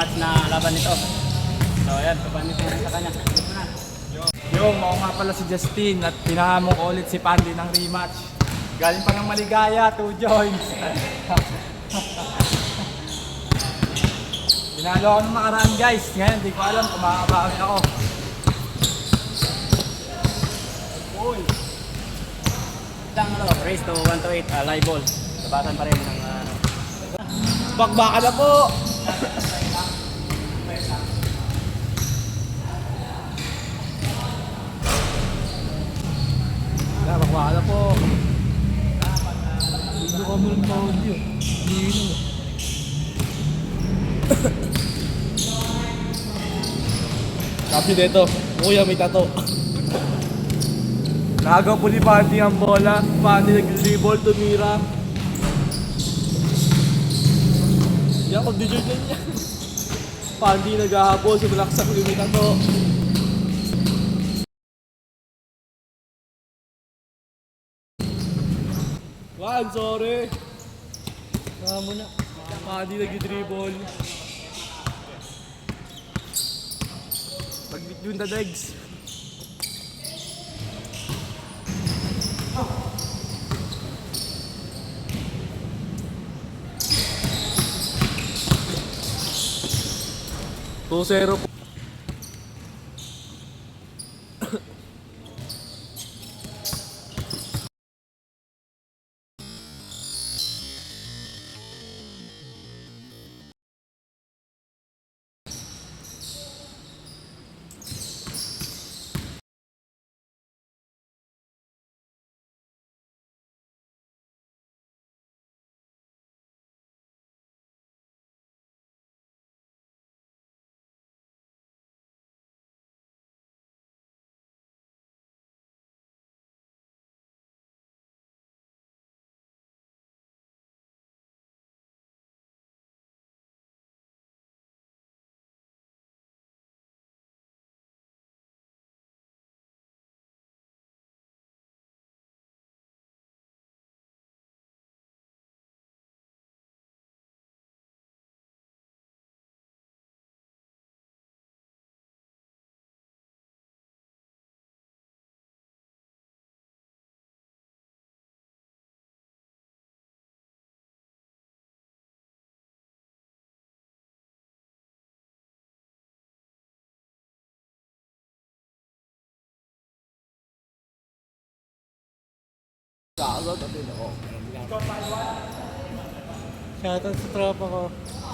rematch na laban nito. So ayan, pabanit na sa kanya. Yung, ako nga pala si Justin at pinahamon ko ulit si Pandy ng rematch. Galing pa ng Maligaya, 2 joints. Binalo ako ng makaraan guys. Ngayon, hindi ko alam kung makakabawi ako. Cool. Isang race to 1 to 8 live ball. Labasan pa rin ng Bakbaka na po! Bakbaka na po! Hindi ko mo ng bawal yun. Hindi yun. Sabi dito, kuya may tato. Nagaw po ni Pandy ang bola. Pandy nag-dribble, tumira. Yan, kondisyon niya. Pandy naghahabol, sumalaksak yung may tato. Juan, sorry. Kaya mo na. Pandy nag-dribble. Pagbit yung dadegs. Oh. 2-0 po. Shoutout sa tropa ko.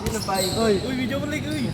Sino pa yun? Uy, video mo like, uy!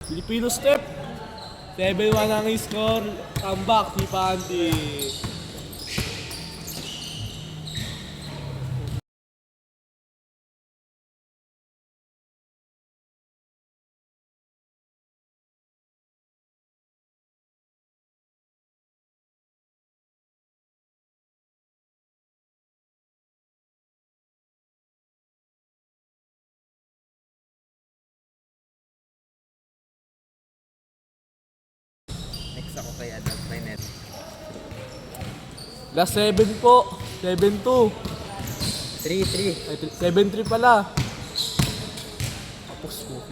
Filipino step. 7-1 ang score. Comeback si Pandy. Next ako kay Adult Finet. Last 7 po. 7-2. 3-3. Ay, 7-3 pala. Tapos po.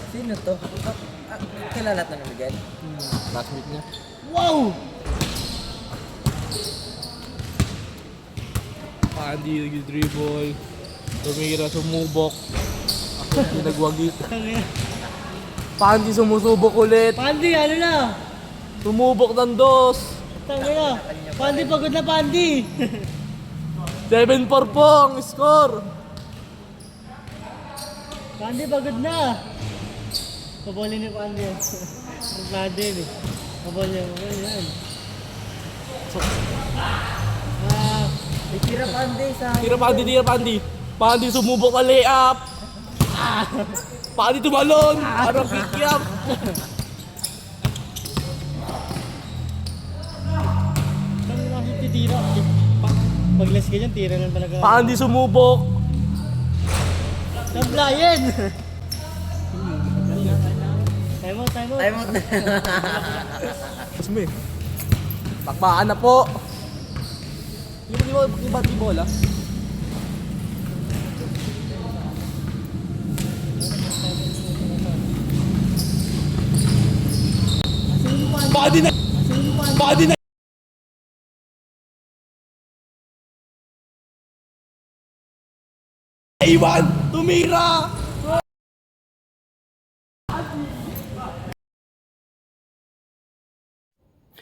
Sino to? Kilala na Miguel? Classmate niya. Wow! Pandy nag-dribble. Tumira, sumubok. Ako yung nagwagit. Pandi sumusubok ulit. Pandi, ano na? Sumubok ng dos. Tangin na. Pandi, pagod na Pandi. 7-4 po ang score. Pandi, pagod na. Pabolin ni Pandi. Ang Pandi eh. Pabolin yan. Tira Pandi sa... Tira Pandi. Pandi sumubok na layup. Pandi tumalon. Parang kick-up. Saan mo kasi titira? Pag-less ka dyan, tira lang talaga. Pandi sumubok. Nablayan! Time out. Time out na. Kusme. Takbaan na po. Di ba di bola? Pandi na. Iwan, tumira.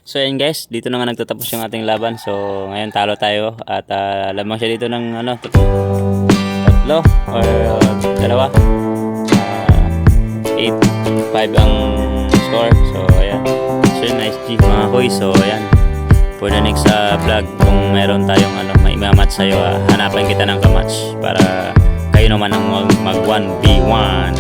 So ayun guys, dito na nga nagtatapos yung ating laban. So ngayon talo tayo at lamang siya dito ng ano, tatlo or dalawa. 8-5 ang score. So ayan. So nice G mga koy. So ayan. For the next vlog, kung meron tayong ano, may match sa'yo, hanapan kita ng kamatch para kayo naman ang mag 1v1.